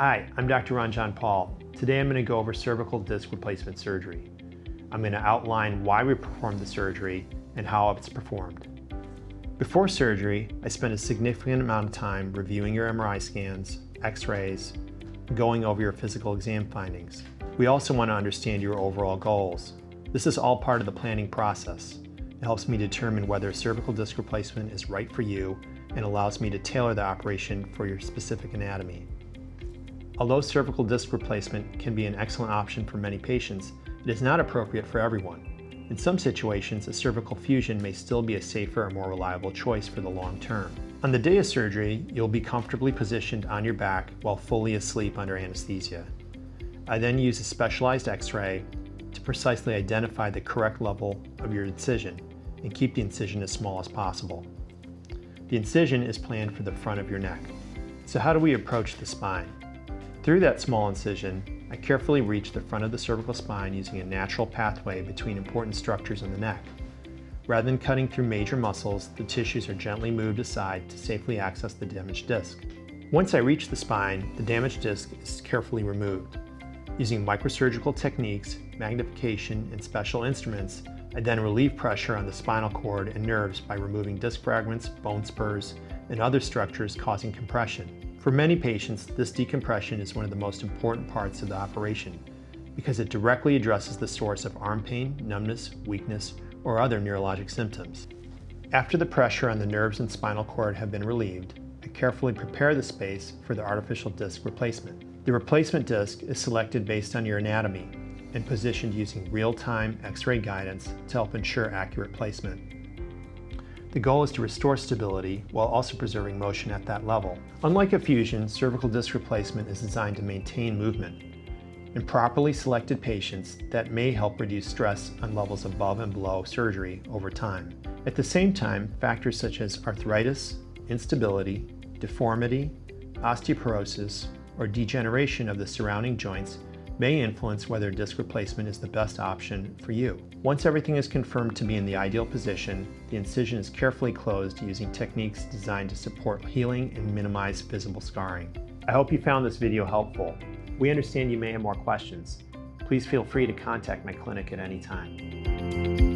Hi, I'm Dr. Ronjon Paul. Today I'm going to go over cervical disc replacement surgery. I'm going to outline why we perform the surgery and how it's performed. Before surgery, I spend a significant amount of time reviewing your MRI scans, x-rays, going over your physical exam findings. We also want to understand your overall goals. This is all part of the planning process. It helps me determine whether cervical disc replacement is right for you and allows me to tailor the operation for your specific anatomy. Although cervical disc replacement can be an excellent option for many patients, it is not appropriate for everyone. In some situations, a cervical fusion may still be a safer and more reliable choice for the long term. On the day of surgery, you'll be comfortably positioned on your back while fully asleep under anesthesia. I then use a specialized X-ray to precisely identify the correct level of your incision and keep the incision as small as possible. The incision is planned for the front of your neck. So how do we approach the spine? Through that small incision, I carefully reach the front of the cervical spine using a natural pathway between important structures in the neck. Rather than cutting through major muscles, the tissues are gently moved aside to safely access the damaged disc. Once I reach the spine, the damaged disc is carefully removed. Using microsurgical techniques, magnification, and special instruments, I then relieve pressure on the spinal cord and nerves by removing disc fragments, bone spurs, and other structures causing compression. For many patients, this decompression is one of the most important parts of the operation because it directly addresses the source of arm pain, numbness, weakness, or other neurologic symptoms. After the pressure on the nerves and spinal cord have been relieved, I carefully prepare the space for the artificial disc replacement. The replacement disc is selected based on your anatomy and positioned using real-time X-ray guidance to help ensure accurate placement. The goal is to restore stability while also preserving motion at that level. Unlike a fusion, cervical disc replacement is designed to maintain movement. In properly selected patients, that may help reduce stress on levels above and below surgery over time. At the same time, factors such as arthritis, instability, deformity, osteoporosis, or degeneration of the surrounding joints may influence whether disc replacement is the best option for you. Once everything is confirmed to be in the ideal position, the incision is carefully closed using techniques designed to support healing and minimize visible scarring. I hope you found this video helpful. We understand you may have more questions. Please feel free to contact my clinic at any time.